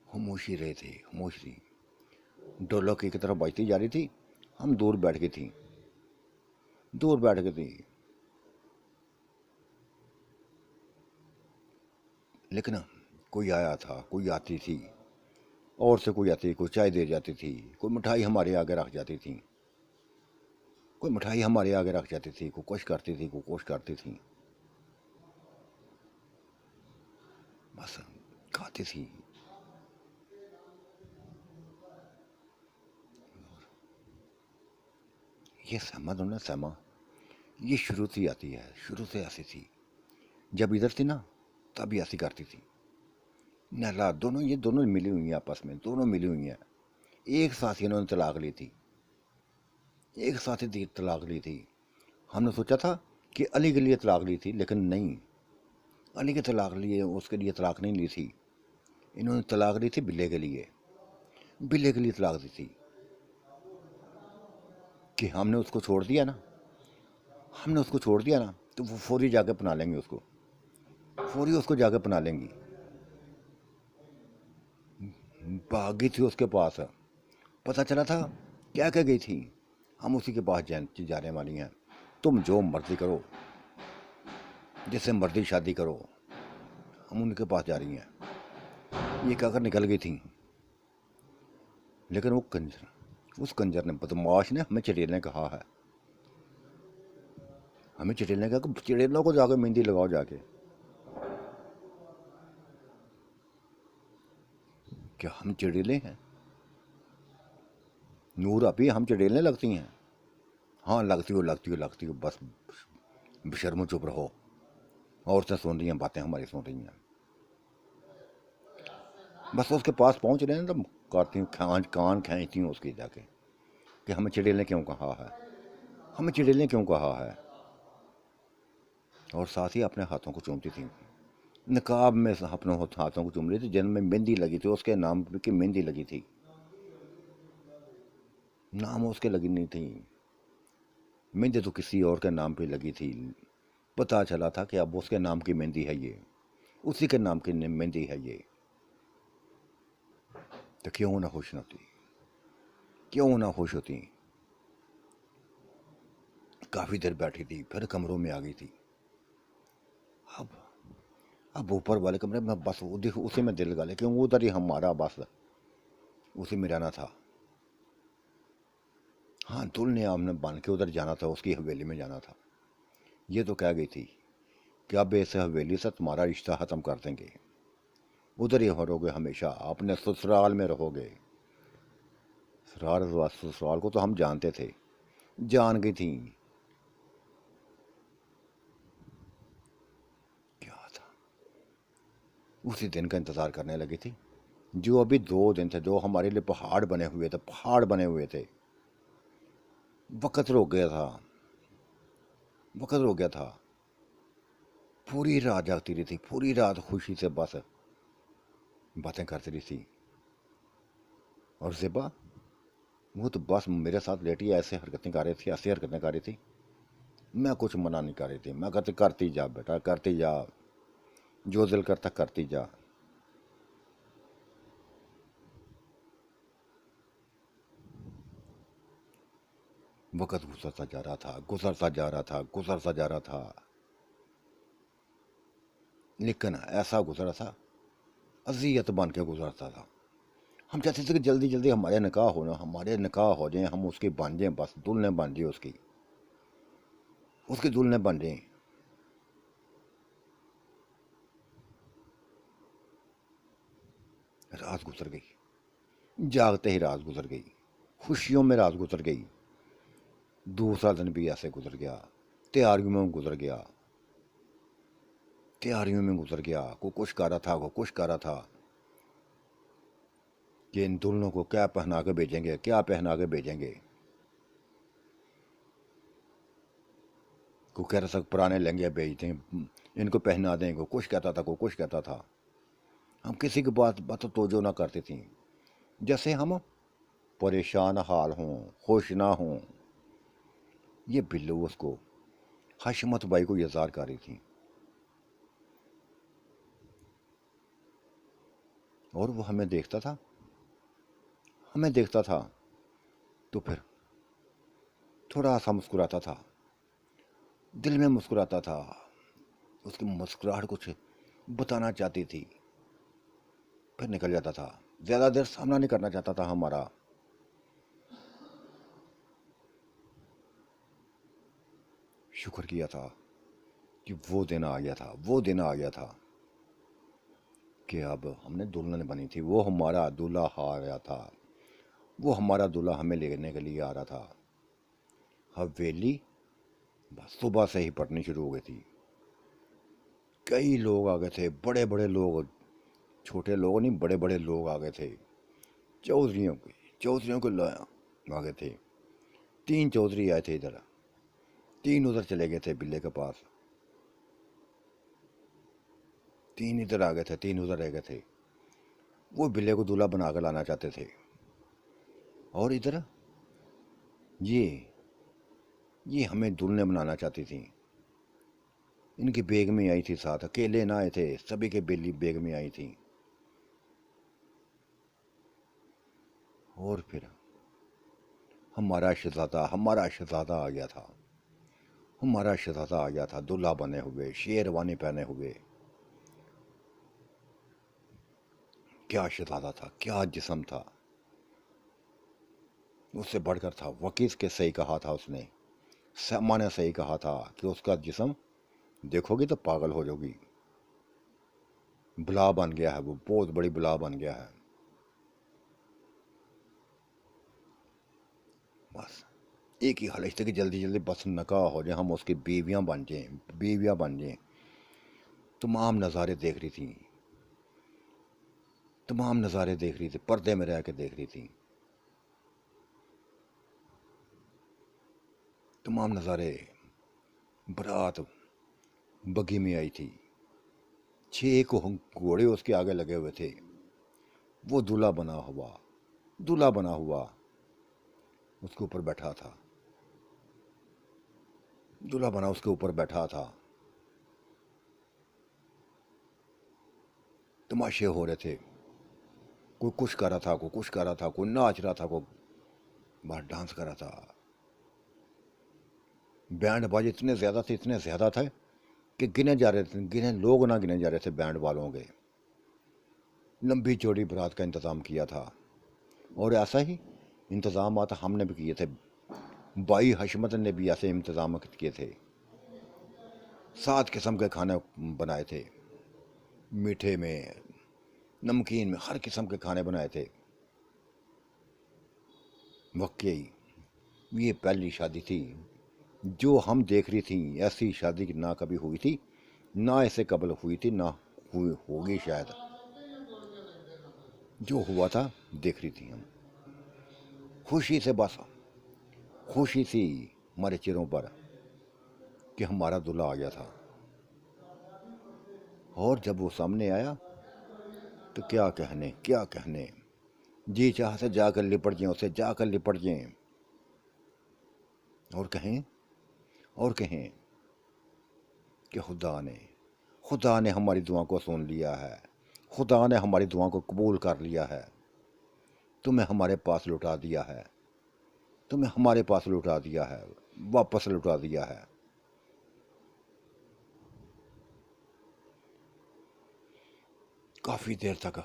خاموشی رہے تھے، خاموش تھی، ڈھولک کی طرف بجتی جا رہی تھی، ہم دور بیٹھ گئی تھیں، دور بیٹھ گئی تھی، لیکن کوئی آیا تھا، کوئی آتی تھی، اور سے کوئی آتی، کوئی چائے دے جاتی تھی، کوئی مٹھائی ہمارے آگے رکھ جاتی تھی، کوئی مٹھائی ہمارے آگے رکھ جاتی تھی، کوئی کچھ کرتی تھی، کوئی کچھ کرتی تھی، بس کھاتی تھی۔ یہ سہما دونوں سہما، یہ شروع سے آتی ہے، شروع سے ایسی تھی، جب ادھر تھی نا تب بھی ایسی کرتی تھی۔ نہلا دونوں، یہ دونوں ملی ہوئی ہیں، آپس میں دونوں ملی ہوئی ہیں، ایک ساتھ انہوں نے طلاق لی تھی، ایک ساتھ ہی طلاق لی تھی۔ ہم نے سوچا تھا کہ علی کے لیے طلاق لی تھی، لیکن نہیں، علی کے طلاق لیے اس کے لیے طلاق نہیں لی تھی، انہوں نے طلاق لی تھی بلے کے لیے، بلے کے لیے طلاق دی تھی کہ ہم نے اس کو چھوڑ دیا نا، ہم نے اس کو چھوڑ دیا نا تو وہ فوری جا کے اپنا لیں گے، اس کو فوری اس کو جا کے اپنا لیں گی۔ بھاگی تھی اس کے پاس، پتہ چلا تھا کیا کہ گئی تھی، ہم اسی کے پاس جانے والی ہیں، تم جو مرضی کرو، جس سے مرضی شادی کرو، ہم ان کے پاس جا رہی ہیں، یہ کہہ کر نکل گئی تھیں۔ لیکن وہ کنجر، اس کنجر نے، بدماش نے ہمیں چڑیلنے کہا ہے، ہمیں چڑیلنے کہا کہ چڑیلوں کو جا کے مہندی لگاؤ جا کے، کہ ہم چڑیلے ہیں، نور ابھی ہم چڑیلنے لگتی ہیں؟ ہاں لگتی ہو، بس بشرمو چپ رہو، عورتیں سن رہی ہیں، باتیں ہماری سن رہی ہیں، بس اس کے پاس پہنچ رہے ہیں تو کرتی ہوں، کان کھینچتی ہوں اس کی جا کے کہ ہمیں چڑیلنے کیوں کہا ہے، ہمیں چڑیلنے کیوں کہا ہے، اور ساتھ ہی اپنے ہاتھوں کو چومتی تھیں، نقاب میں اپنے ہاتھوں کو چوم رہی تھی، جن میں مہندی لگی تھی، اس کے نام کی مہندی لگی تھی، نام اس کے لگی نہیں تھی، مہندی تو کسی اور کے نام پہ لگی تھی، پتہ چلا تھا کہ اب اس کے نام کی مہندی ہے، یہ اسی کے نام کی مہندی ہے یہ، تو کیوں نہ خوش ہوتی، کیوں نہ خوش ہوتی۔ کافی دیر بیٹھی تھی، پھر کمروں میں آ گئی تھی، اب اوپر والے کمرے میں بس اسی میں دل لگا لے، کیوں ادھر ہی ہمارا بس اسی میں رہنا تھا۔ ہاں دلہن ہم نے بن کے ادھر جانا تھا، اس کی حویلی میں جانا تھا، یہ تو کہہ گئی تھی کہ اب اس حویلی سے تمہارا رشتہ ختم کر دیں گے، ادھر ہی رہو گے ہمیشہ، اپنے سسرال میں رہو گے۔ سسرال کو تو ہم جانتے تھے، جان گئی تھیں، کیا تھا، اسی دن کا انتظار کرنے لگی تھی، جو ابھی 2 دن تھے، جو ہمارے لیے پہاڑ بنے ہوئے تھے، پہاڑ بنے ہوئے تھے، وقت رک گیا تھا، وقت رک گیا تھا، پوری رات جاگتی رہی تھی، پوری رات خوشی سے بس باتیں کرتی رہی تھی، اور زبا وہ تو بس میرے ساتھ لیٹی ایسے حرکتیں کر رہی تھی، ایسی حرکتیں کر رہی تھی، میں کچھ منع نہیں کر رہی تھی، میں کہتی کرتی جا بیٹا، کرتی جا، جو دل کرتا کرتی جا۔ وقت گزرتا جا رہا تھا، گزرتا جا رہا تھا، گزرتا جا رہا تھا، لیکن ایسا گزرا تھا، اذیت بن کے گزرتا تھا۔ ہم چاہتے تھے کہ جلدی جلدی ہمارے نکاح ہو جائیں، ہم اس کی بن جائیں، بس دلہنیں بن جائیں، اس کی دلہنیں بن جائیں۔ رات گزر گئی، جاگتے ہی رات گزر گئی، خوشیوں میں رات گزر گئی، دوسرا دن بھی ایسے گزر گیا، तैयारियों में गुजर गया, तैयारियों में गुजर गया। को कुछ कर रहा था, को कुछ कर रहा था कि इन दुल्हनों को क्या पहना के भेजेंगे, क्या पहना के भेजेंगे। को कह रहा था पुराने लहंगे भेजते हैं, इनको पहना दें, को कुछ कहता था, को कुछ कहता था। हम किसी की बात तोजो ना करती थी, जैसे हम परेशान हाल हों, खुश ना हों। ये बिल्लू उसको हशमत बाई को यजार कर रही थी, और वो हमें देखता था, हमें देखता था तो फिर थोड़ा सा मुस्कुराता था, दिल में मुस्कुराता था। उसकी मुस्कुराहट कुछ बताना चाहती थी, फिर निकल जाता था। ज़्यादा देर सामना नहीं करना चाहता था हमारा। शुक्र किया था कि वो दिन आ गया था, वो दिन आ गया था कि अब हमने दुल्हन बनी थी। वो हमारा दूल्हा आ गया था, वो हमारा दूल्हा हमें लेने के लिए आ रहा था। हवेली बस सुबह से ही पटनी शुरू हो गई थी। कई लोग आ गए थे, बड़े बड़े लोग, छोटे लोग नहीं, बड़े बड़े लोग आ गए थे। चौधरियों को आ गए थे। 3 चौधरी आए थे इधर, 3 उधर चले गए थे बिल्ले के पास। 3 इधर आ गए थे, 3 उधर रह गए थे। वो बिल्ले को दूल्हा बना कर लाना चाहते थे। और इधर ये हमें दुल्हने बनाना चाहती थी। इनकी बेगमें आई थी साथ, अकेले ना आए थे, सभी के बेली बेगमें आई थी। और फिर हमारा शहजादा आ गया था। हमारा शहजादा आ गया था, दूल्हा बने हुए, शेरवानी पहने हुए। क्या शहजादा था, क्या जिस्म था। उससे बढ़कर था, वकील के सही कहा था उसने, समा ने सही कहा था कि उसका जिस्म देखोगी तो पागल हो जाओगी। बुला बन गया है, वो बहुत बड़ी बुला बन गया है। बस एक ही ख्वाहिश थी कि जल्दी जल्दी बस नकाह हो जाए, हम उसकी बीवियां बन जाएं, बीवियां बन जाएं। तमाम नज़ारे देख रही थी, तमाम नज़ारे देख रही थी, पर्दे में रह के देख रही थी। तमाम नज़ारे। बारात बग्गी में आई थी, 6 घोड़े उसके आगे लगे हुए थे। वो दूल्हा बना हुआ उसके ऊपर बैठा था, दूल्हा बना उसके ऊपर बैठा था। तमाशे हो रहे थे, कोई कुछ कर रहा था, कोई कुछ कर रहा था, कोई नाच रहा था, कोई बाहर डांस कर रहा था। बैंड बाजे इतने ज़्यादा थे, इतने ज़्यादा थे कि गिने जा रहे थे, गिने लोग ना गिने जा रहे थे बैंड वालों के। लंबी चौड़ी बारात का इंतज़ाम किया था, और ऐसा ही इंतज़ाम हमने भी किए थे। बाई हशमत ने भी ऐसे इंतज़ाम किए थे। 7 किस्म के खाने बनाए थे, मीठे में, नमकीन में, हर किस्म के खाने बनाए थे। वाकई ये पहली शादी थी जो हम देख रही थी। ऐसी शादी ना कभी हुई थी, ना ऐसे कबल हुई थी, ना हुई होगी शायद। जो हुआ था देख रही थी हम, खुशी से, बस खुशी थी हमारे चेहरों पर कि हमारा दूल्हा आ गया था। और जब वो सामने आया तो क्या कहने, क्या कहने। जी चाह से जाकर लिपट जाएं, उससे जाकर लिपट जाएं, और कहें, और कहें कि खुदा ने हमारी दुआ को सुन लिया है, खुदा ने हमारी दुआ को कबूल कर लिया है। तुम्हें हमारे पास लौटा दिया है, तुम्हें हमारे पास लौटा दिया है, वापस लौटा दिया है। काफ़ी देर तक,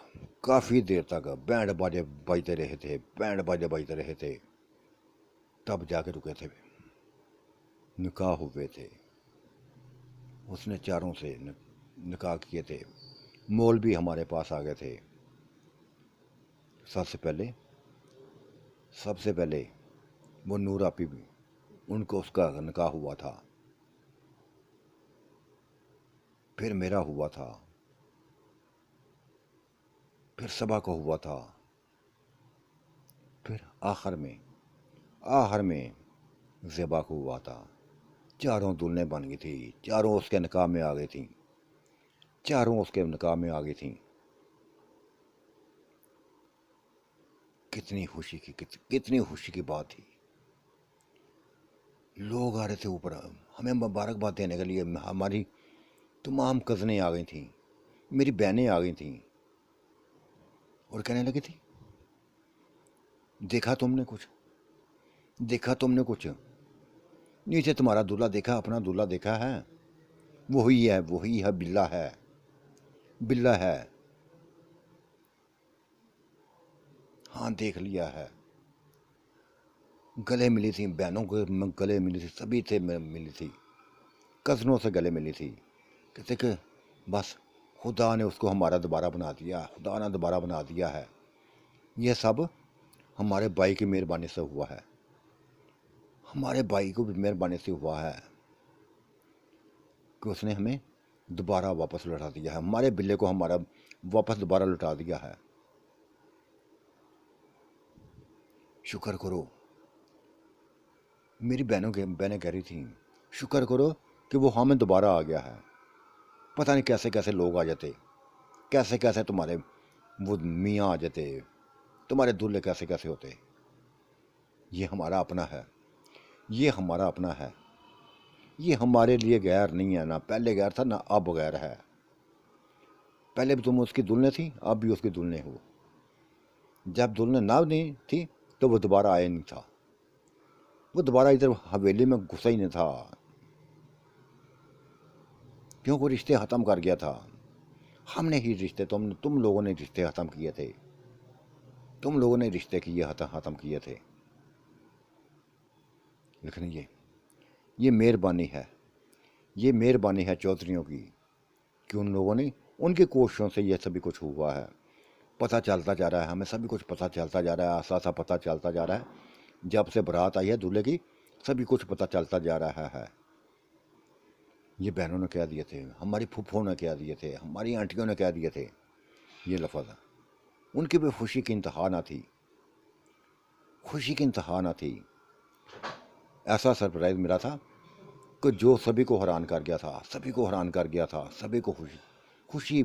काफ़ी देर तक बैंड बाजे बजते रहे थे, बैंड बाजे बजते रहे थे। तब जाके रुके थे, निकाह हुए थे। उसने चारों से निकाह किए थे। मौलवी हमारे पास आ गए थे। सबसे पहले सबसे पहले वो नूर आपी भी, उनको उसका निकाह हुआ था। پھر میرا ہوا تھا، پھر صبا کو ہوا تھا، پھر آخر میں زیبا کو ہوا تھا۔ چاروں دلہنیں بن گئی تھی، چاروں اس کے نکاح میں آ گئی تھیں، چاروں اس کے نکاح میں آ گئی تھیں۔ کتنی خوشی کی بات تھی۔ لوگ آ رہے تھے اوپر ہمیں مبارکباد دینے کے لیے، ہماری تمام کزنیں آ گئی تھیں، میری بہنیں آ گئی تھیں، اور کہنے لگی تھی دیکھا تم نے کچھ نیچے تمہارا دلہا دیکھا، اپنا دلہا دیکھا ہے، وہی ہے، بلا ہے، ہاں دیکھ لیا ہے۔ گلے ملی تھی، بہنوں کو گلے ملی تھی، سبھی سے ملی تھی، کزنوں سے گلے ملی تھی، کہتے کہ بس خدا نے اس کو ہمارا دوبارہ بنا دیا ہے، یہ سب ہمارے بھائی کی مہربانی سے ہوا ہے، ہمارے بھائی کو بھی مہربانی سے ہوا ہے کہ اس نے ہمیں دوبارہ واپس لوٹا دیا ہے، ہمارے بلے کو ہمارا واپس دوبارہ لوٹا دیا ہے۔ شکر کرو، میری بہنیں کہہ رہی تھیں شکر کرو کہ وہ ہمیں دوبارہ آ گیا ہے، پتہ نہیں کیسے کیسے لوگ آ جاتے، کیسے کیسے تمہارے وہ میاں آ جاتے، تمہارے دلہے کیسے کیسے ہوتے۔ یہ ہمارا اپنا ہے، یہ ہمارے لیے غیر نہیں ہے، نہ پہلے غیر تھا نہ اب غیر ہے، پہلے بھی تم اس کی دلہنیں تھی، اب بھی اس کی دلہنیں ہو، جب دلہنیں نہ نہیں تھی تو وہ دوبارہ آیا نہیں تھا، وہ دوبارہ ادھر حویلی میں گھسا ہی نہیں تھا، کیونکہ رشتے ختم کر گیا تھا۔ ہم نے ہی رشتے، تم لوگوں نے رشتے ختم کیے تھے، ختم کیے تھے، لیکن یہ مہربانی ہے چودھریوں کی کہ ان لوگوں نے ان کی کوششوں سے یہ سبھی کچھ ہوا ہے، پتہ چلتا جا رہا ہے، ہمیں سبھی کچھ پتہ چلتا جا رہا ہے، آسا پتہ چلتا جا رہا ہے، جب سے برات آئی ہے دولہے کی سبھی کچھ پتہ چلتا جا رہا ہے۔ یہ بہنوں نے کہہ دیے تھے، ہماری پھوپھوں نے کہہ دیے تھے، ہماری آنٹیوں نے کہہ دیے تھے یہ لفظ، ان کی بھی خوشی کی انتہا نہ تھی، ایسا سرپرائز ملا تھا کہ جو سبھی کو حیران کر گیا تھا، سبھی کو خوشی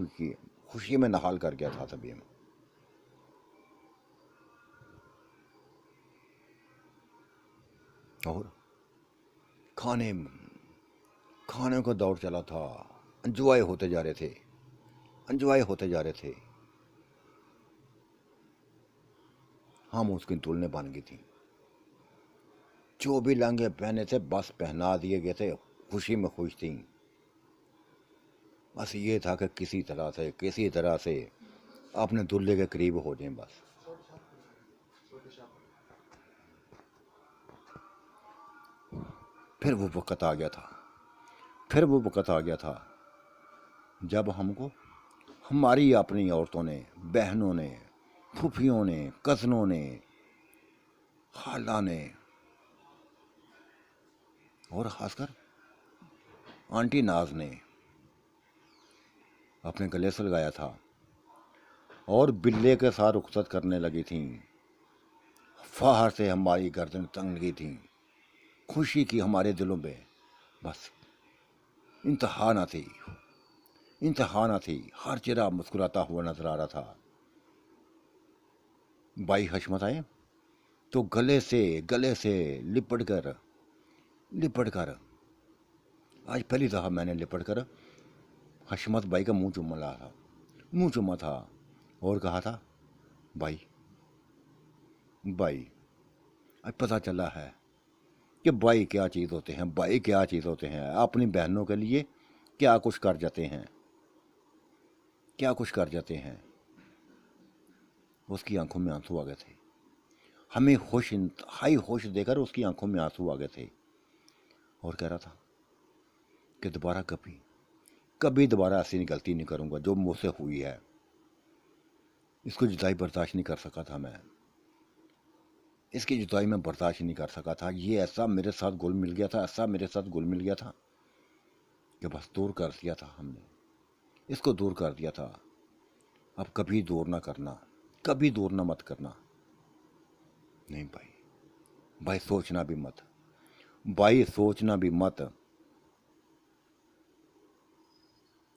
میں نہال کر گیا تھا سبھی میں۔ اور کھانے کا دور چلا تھا، انجوائے ہوتے جا رہے تھے، ہم اس کی دلہنیں بن گئی تھیں، جو بھی لہنگے پہنے تھے بس پہنا دیے گئے تھے، خوشی میں خوش تھیں، بس یہ تھا کہ کسی طرح سے اپنے دلہے کے قریب ہو جائیں بس۔ پھر وہ وقت آ گیا تھا جب ہم کو ہماری اپنی عورتوں نے، بہنوں نے، پھوپھیوں نے، کزنوں نے، خالہ نے، اور خاص کر آنٹی ناز نے اپنے گلے سے لگایا تھا اور بلے کے ساتھ رخصت کرنے لگی تھیں، فخر سے ہماری گردن تنگ لگی تھیں، خوشی کی ہمارے دلوں میں بس انتہا نہ تھی، ہر چہرہ مسکراتا ہوا نظر آ رہا تھا۔ بھائی حشمت آئے تو گلے سے لپٹ کر آج پہلی دفعہ میں نے لپٹ کر حشمت بھائی کا منہ چوما تھا اور کہا تھا بھائی آج پتہ چلا ہے کہ بھائی کیا چیز ہوتے ہیں، اپنی بہنوں کے لیے کیا کچھ کر جاتے ہیں، اس کی آنکھوں میں آنسو آ گئے تھے، ہمیں خوش دے کر اس کی آنکھوں میں آنسو آ گئے تھے، اور کہہ رہا تھا کہ کبھی دوبارہ ایسی غلطی نہیں کروں گا جو مجھ سے ہوئی ہے، اس کو جدائی برداشت نہیں کر سکا تھا میں، اس کی جدائی میں برداشت نہیں کر سکا تھا، یہ ایسا میرے ساتھ گل مل گیا تھا کہ بس دور کر دیا تھا ہم نے۔ اس کو دور کر دیا تھا. اب کبھی دور نہ کرنا, کبھی دور نہ مت کرنا. نہیں بھائی, بھائی سوچنا بھی مت, بھائی سوچنا بھی مت.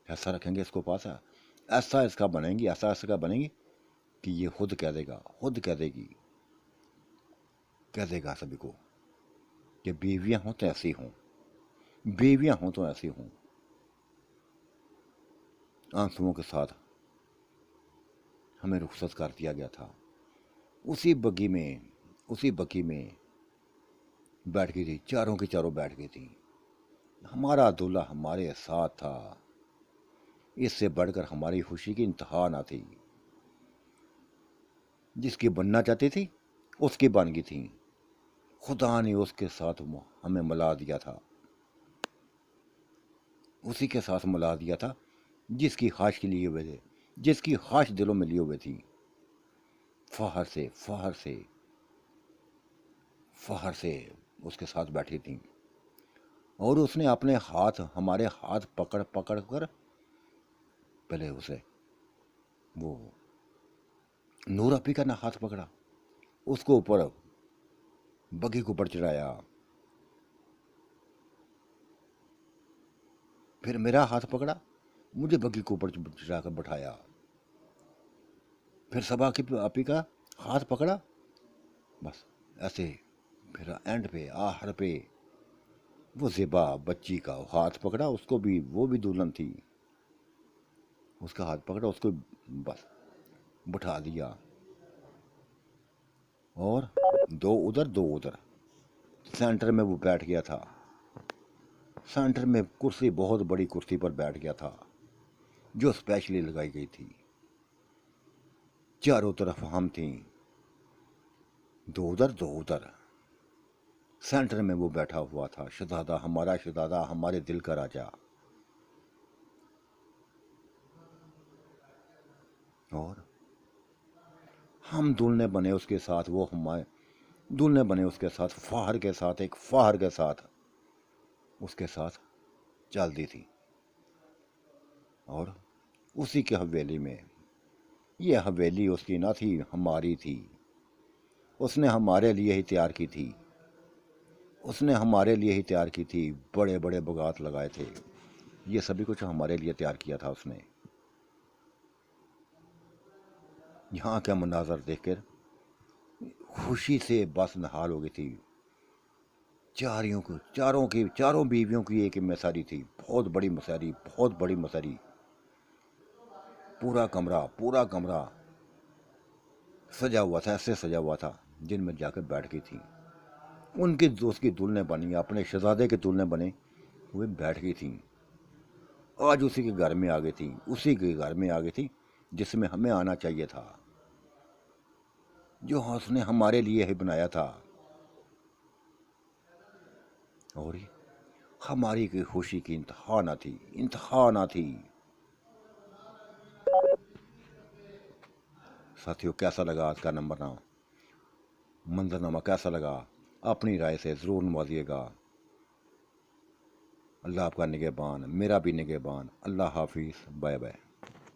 ایسا رکھیں گے اس کو پاس, ایسا اس کا بنیں گی, ایسا اس کا بنے گی کہ یہ خود کہہ دے گا, خود کہہ دے گی, کہہ دے گا سبھی کو کہ بیویاں ہوں تو ایسی ہوں, بیویاں ہوں تو ایسی ہوں. آنسوؤں کے ساتھ ہمیں رخصت کر دیا گیا تھا. اسی بگی میں بیٹھ گئی تھی, چاروں کی چاروں بیٹھ گئی تھی. ہمارا دولہا ہمارے ساتھ تھا. اس سے بڑھ کر ہماری خوشی کی انتہا نہ تھی. جس کی بننا چاہتی تھی اس کی بن گئی تھی. خدا نے اس کے ساتھ ہمیں ملا دیا تھا, اسی کے ساتھ ملا دیا تھا جس کی خواہش کے لیے ہوئے تھے, جس کی خواہش دلوں میں لیے ہوئے تھی. فخر سے اس کے ساتھ بیٹھی تھیں. اور اس نے اپنے ہاتھ, ہمارے ہاتھ پکڑ کر پہلے اسے وہ نور اپی کا نہ ہاتھ پکڑا, اس کو اوپر بگی کو اوپر چڑھایا, پھر میرا ہاتھ پکڑا, مجھے بگی کو اوپر چڑھا کر بٹھایا, پھر صبا کی اپی کا ہاتھ پکڑا. بس ایسے پھر اینڈ پہ, آخر پہ وہ زیبا بچی کا ہاتھ پکڑا, اس کو بھی, وہ بھی دلہن تھی, اس کا ہاتھ پکڑا, اس کو بس بٹھا دیا. اور دو ادھر, سینٹر میں وہ بیٹھ گیا تھا. سینٹر میں کرسی, بہت بڑی کرسی پر بیٹھ گیا تھا جو اسپیشلی لگائی گئی تھی. چاروں طرف ہم تھیں, دو ادھر. سینٹر میں وہ بیٹھا ہوا تھا, شہزادہ, ہمارا شہزادہ, ہمارے دل کا راجا. اور ہم دلہنے بنے اس کے ساتھ, وہ ہمارے دلہنے بنے اس کے ساتھ, فخر کے ساتھ, ایک فخر کے ساتھ اس کے ساتھ چل دی تھی. اور اسی کے حویلی میں, یہ حویلی اس کی نہ تھی, ہماری تھی. اس نے ہمارے لیے ہی تیار کی تھی, اس نے ہمارے لیے ہی تیار کی تھی. بڑے بڑے بغات لگائے تھے, یہ سبھی کچھ ہمارے لیے تیار کیا تھا اس نے. یہاں کا مناظر دیکھ کر خوشی سے بس نہال ہو گئی تھی. چاروں بیویوں کی ایک مساری تھی, بہت بڑی مساری. پورا کمرہ سجا ہوا تھا, ایسے سجا ہوا تھا جن میں جا کے بیٹھ گئی تھی. ان کی دوست کی دلہنیں بنی, اپنے شہزادے کے دلہنیں بنے ہوئے بیٹھ گئی تھیں. آج اسی کے گھر میں آ گئی تھی جس میں ہمیں آنا چاہیے تھا, جو اس نے ہمارے لیے ہی بنایا تھا. اور ہماری کی خوشی کی انتہا نہ تھی. ساتھیوں, کیسا لگا آج کا منظرنامہ کیسا لگا؟ اپنی رائے سے ضرور نوازیے گا. اللہ آپ کا نگہبان, میرا بھی نگہبان. اللہ حافظ, بائے بائے.